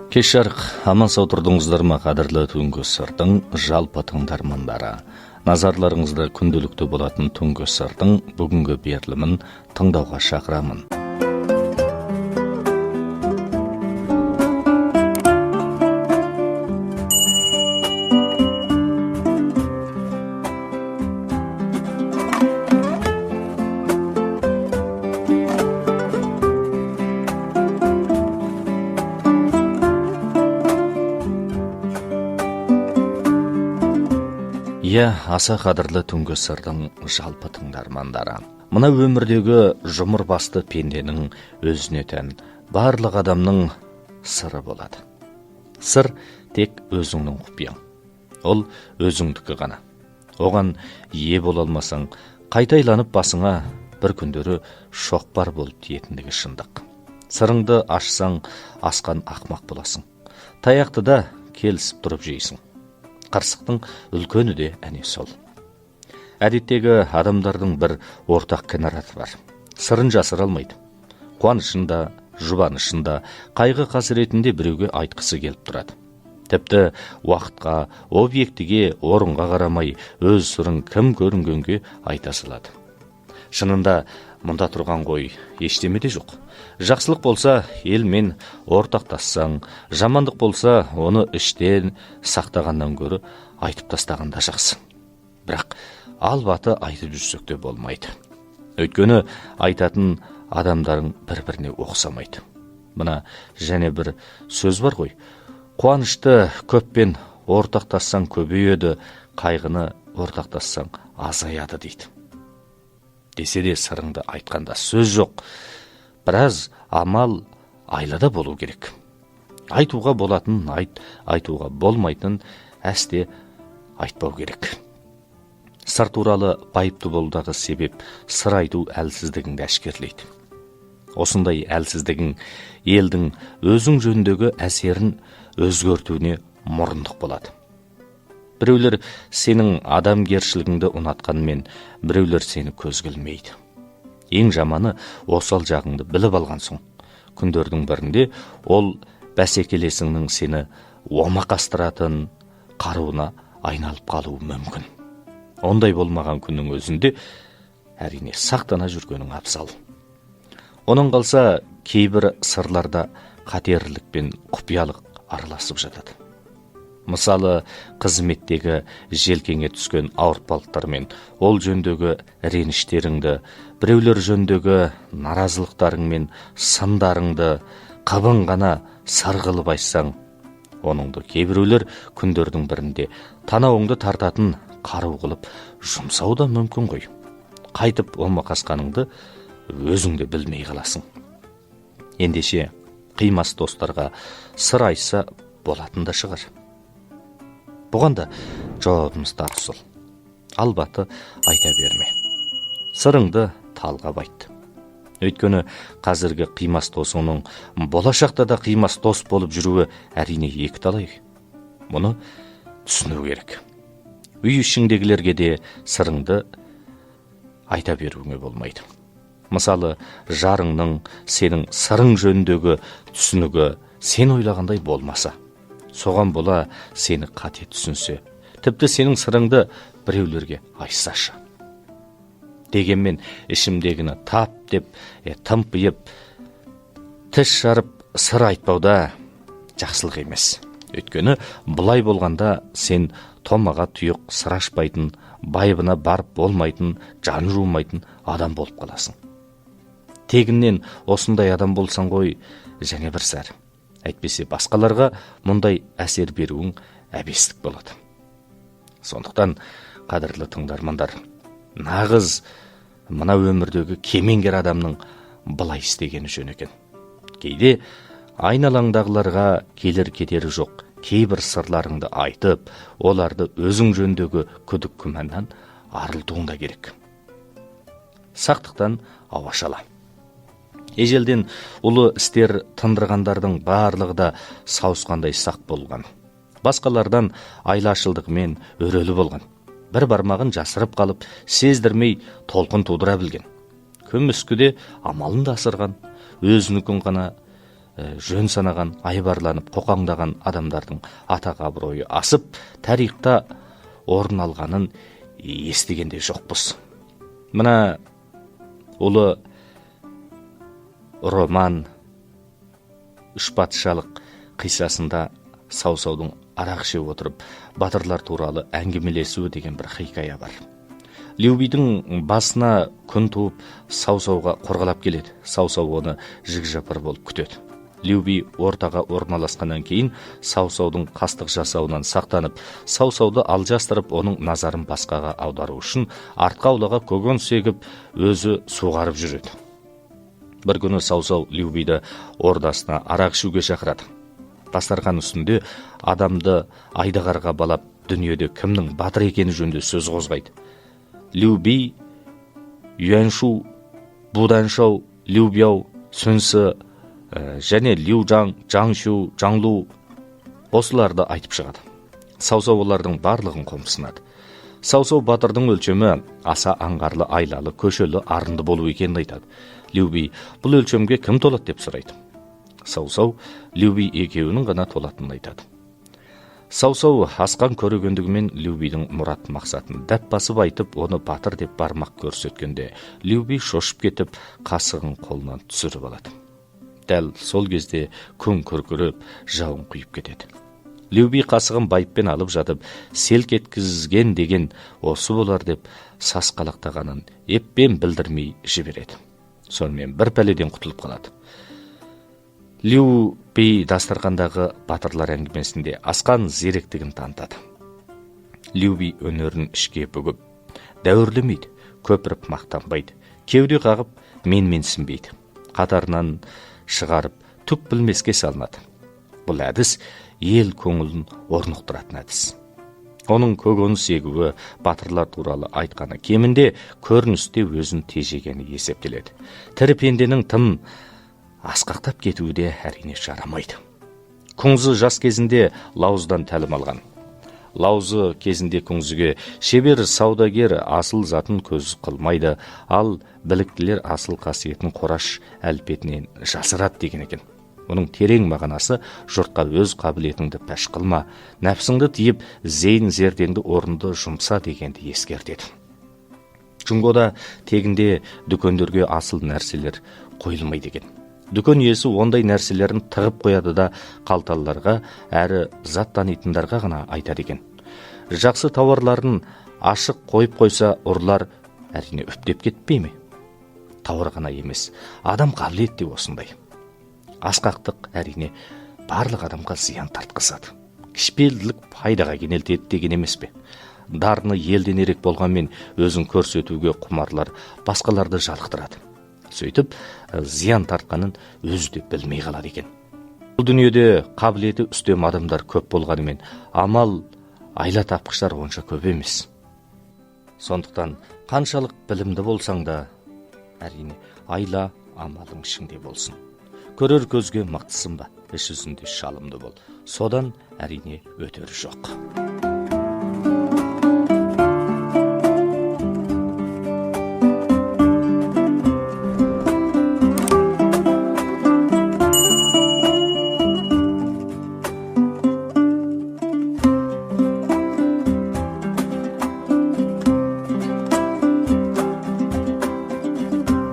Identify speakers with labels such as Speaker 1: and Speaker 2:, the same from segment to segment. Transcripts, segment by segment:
Speaker 1: Кеш жарық, аман сау тұрдыңыздар ма, қадірлі түнгі сырдың жалпы тыңдармандары. Назарларыңызда күнделікті болатын түнгі сырдың бүгінгі берілімін тыңдауға шақырамын. Аса қадірлі түнгі сырдың жалпы тыңдармандары. Мына өмірдегі жұмыр басты пенденің өзіне тән барлық адамның сыры болады. Сыр тек өзіңнің құпияң. Ол өзіңдікі ғана. Оған ие бола алмасаң, қайта айланып басыңа бір күндері шоқпар болып тиетіндігі шындық. Сырыңды ашсаң, асқан ақмақ боласың. Таяқты да келісіп тұрып жейсің. Қырсықтың үлкені де әне сол. Әдеттегі адамдардың бір ортақ кінараты бар. Сырын жасыра алмайды. Қуанышында, жұбанышында, қайғы қасіретінде біреуге айтқысы келіп тұрады. Тіпті уақытқа, объектіге, орынға қарамай өз сырын кім көрінгенге айта салады. Шынында мұнда тұрған ғой ештеме де жоқ. Жақсылық болса елмен ортақтассаң, жамандық болса оны іштен сақтағаннан гөрі айтып тастағанда жақсы. Бірақ албаты айтып жүрсек те болмайды. Өйткені айтатын адамдарың бір-біріне ұқсамайды. Мына және бір сөз бар ғой. Қуанышты көппен ортақтассаң көбейеді, қайғыны ортақтассаң азаяды дейді. Десе де сырыңды айтқанда сөз жоқ. Біраз амал айлада болу керек. Айтуға болатын айт, айтуға болмайтын әсте айтпау керек. Сыр туралы байыпты болудағы себеп сыр айту әлсіздігіңді әшкерлейді. Осындай әлсіздігің елдің өзің жөніндегі әсерін өзгертуіне мұрындық болады. Біреулер сенің адамгершілігіңді ұнатқанмен, біреулер сені көзгілмейді. Ең жаманы осал жағыңды біліп алған соң. Күндердің бірінде ол бәсекелесіңнің сені омақастыратын қаруына айналып қалуы мүмкін. Ондай болмаған күннің өзінде әрине сақтана жүргенің абзал. Оның қалса кейбір сырларда қатерлік пен құпиялық араласып жатады. Мысалы, қызметтегі желкеңе түскен ауыртпалықтармен, ол жөндегі реніштеріңді, біреулер жөндегі наразылықтарыңмен сындарыңды қыбын ғана сыр қылып айтсаң, оныңды кейбіреулер күндердің бірінде танауыңды тартатын қару қылып жұмсау да мүмкін ғой. Қайтып омақасқаныңды өзіңде білмей қаласың. Ендеше қимас достарға сыр айтса болатын да шығар. Бұған да жауабымыз тап сол. Албаты айта берме. Сырыңды талғап айт. Өйткені қазіргі қимас досыңның болашақта да қимас дос болып жүруі әрине екі талай. Мұны түсіну керек. Үй ішіңдегілерге де сырыңды айта беруіңе болмайды. Мысалы, жарыңның сенің сырың жөніндегі түсінігі сен ойлағандай болмаса, соған бола сені қате түсінсе, тіпті сенің сырыңды біреулерге айтсашы. Дегенмен ішімдегіні тап деп, тымпиып, тіс жарып сыр айтпауда жақсылық емес. Өйткені бұлай болғанда сен томаға тұйық сыр ашпайтын, байыбына барып болмайтын, жан жуымайтын адам болып қаласың. Тегіннен осындай адам болсаң ғой, және бір сәр. Әйтпесе басқаларға мұндай әсер беруің әбестік болады. Сондықтан, қадірлі тыңдармандар, нағыз мына өмірдегі кемеңгер адамның былай істегені жөн екен. Кейде айналаңдағыларға келер кетері жоқ кейбір сырларыңды айтып, оларды өзің жөндегі күдік күмәннан арылтуың да керек. Сақтықтан ауашала. Ежелден ұлы істер тындырғандардың барлығы да сауысқандай сақ болған. Басқалардан айлашылдығымен өрелі болған. Бір бармағын жасырып қалып, сездірмей толқын тудыра білген. Көміскіде амалын да асырған, өзінікін ғана жөн санаған, айбарланып қоқаңдаған адамдардың атақ абыройы асып, тарихта орын алғанын естігенде жоқпыз. Мына ұлы роман «Үш патшалық» қиссасында Саусаудың арақ ішіп отырып, батырлар туралы әңгімелесуі деген бір хикая бар. Лю бидің басына күн туып, Саусауға қорғалап келеді. Саусау оны жік-жапыр болып күтеді. Лю би ортаға орналасқаннан кейін Саусаудың қастық жасауынан сақтанып, Саусауды алжастырып, оның назарын басқаға аудару үшін артқа аулаға көкөніс егіп, өзі суғарып жүреді. Бір күні Саусау Лю биді ордасына арақ ішуге шақырады. Дастархан үстінде адамды айдағарға балап, дүниеде кімнің батыр екені жөнінде сөз қозғайды. Лю би, Юаншу, Буданшау, Лю бяу, Сүнсі және Лю Жан, Жаңшу, Жаңлу осыларды айтып шығады. Саусау олардың барлығын қомсынады. Саусау батырдың өлшемі аса аңғарлы, айлалы, көшелі, арынды болу екенін айтады. Лю би бұл өлшемге кім толады деп сұрайды. Саусау Лю би екеуінің ғана толатынын айтады. Саусау асқан көрегендігімен Лю бидің мұрат мақсатын дәп басып айтып, оны батыр деп бармақ көрсеткенде, Лю би шошып кетіп, қасығын қолынан түсіріп алады. Дәл сол кезде күн күркіреп, жауын құйып кетеді. Лю би қасығын байыппен алып жатып, селк еткізген деген осы болар деп сасқалақтағанын еппен білдірмей жібереді. Сонымен бір пәледен құтылып қалады. Лю би дастархандағы батырлар әңгімесінде асқан зеректігін танытады. Лю би өнерін ішке бүгіп, дәуірлемейді, көпіріп мақтанбайды, кеуде қағып, менсінбейді. Қатарынан шығарып, түк білмеске салынады. Бұл әдіс ел көңілін орнықтыратын әдіс. Оның көкөніс егуі, батырлар туралы айтқаны кемінде көріністе өзін тежегені есептеледі. Тірі пенденің тым асқақтап кетуі де әрине жарамайды. Күңзі жас кезінде Лауздан тәлім алған. Лаузы кезінде күңзіге шебер саудагер асыл затын көз қылмайды, ал біліктілер асыл қасиетін қораш әлпетінен жасырады деген екен. Оның терең мағынасы жұртқа өз қабілетіңді пәш қылма, нәпсіңді тиіп, зейін зердеңді орынды жұмса дегенді ескертеді. Чунгода тегінде дүкендерге асыл нәрселер қойылмайды екен. Дүкен иесі ондай нәрселерін тығып қояды да қалталыларға әрі зат танитындарға ғана айтады екен. Жақсы тауарларын ашық қойып қойса, ұрылар әрине үптеп кетпей ме? Тауар ғана емес, адам қабілеті де осындай. Асқақтық әрине барлық адамға зиян тартқызады. Кішіпейілділік пайдаға кенелтеді деген емес пе? Дарыны елден ерек болғанмен өзін көрсетуге құмарлар басқаларды жалықтырады. Сөйтіп, зиян тартқанын өзі де білмей қалады екен. Бұл дүниеде қабілеті үстем адамдар көп болғанымен, амал, айла тапқыштар онша көп емес. Сондықтан қаншалық білімді болсаң да, әрине айла амалың ішіңде болсын. Көрер көзге мықтысың ба, іш жүзінде шалымды бол. Содан әрине өтері жоқ.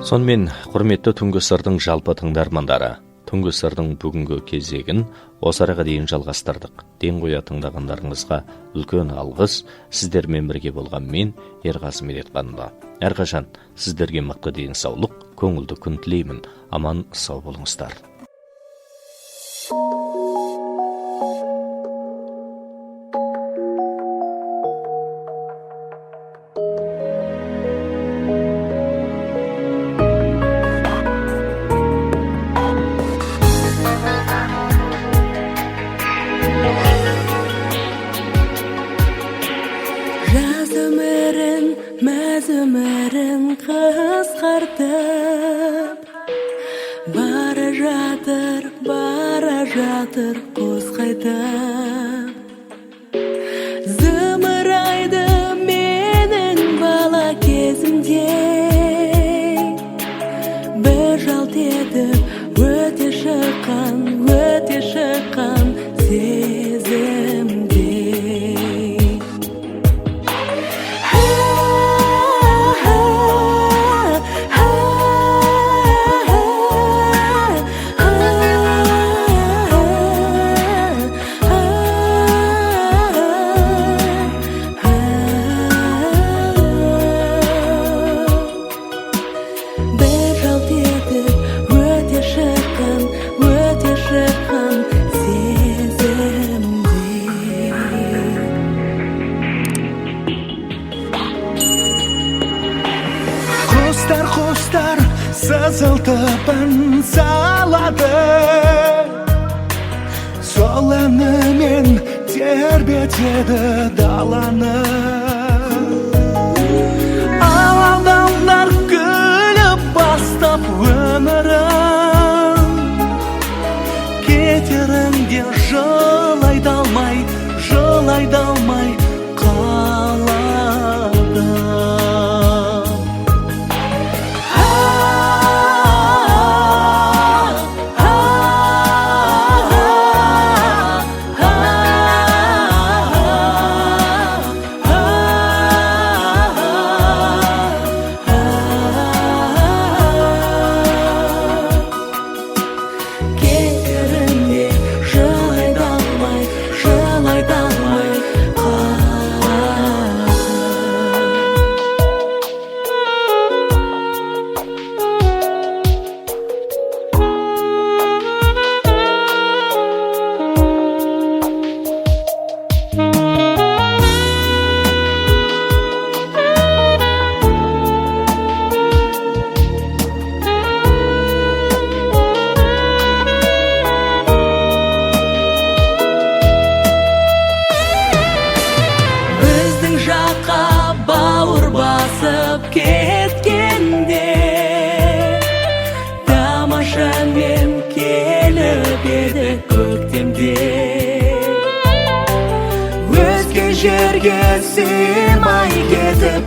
Speaker 1: Сонымен, құрметті Түнгі сырдың жалпы тыңдармандары, Түнгі сырдың бүгінгі кезегін осы араға дейін жалғастырдық. Ден қоя тыңдағандарыңызға үлкен алғыс. Сіздермен бірге болған мен, Ерғазы Медетханұлы. Әрқашан сіздерге мықты денсаулық, көңілді күн тілеймін. Аман сау болыңыздар.
Speaker 2: Мәз өмірін қысқартып, бара жатыр қос қайтып. Зымырайды менің бала кезімде, бір жалт етіп өте шыққан
Speaker 3: талпын салады. Сол әнімен тербетеді даланы. Ал адамдар күліп бастап өмірін, кетеріңде жылай да алмай қалады.
Speaker 2: Кетеріңде жылай да алмай біздің жаққа бауыр басып кеткенде, тамаша әнмен келіп еді көктемде. Өзге жерге сыймай кетіп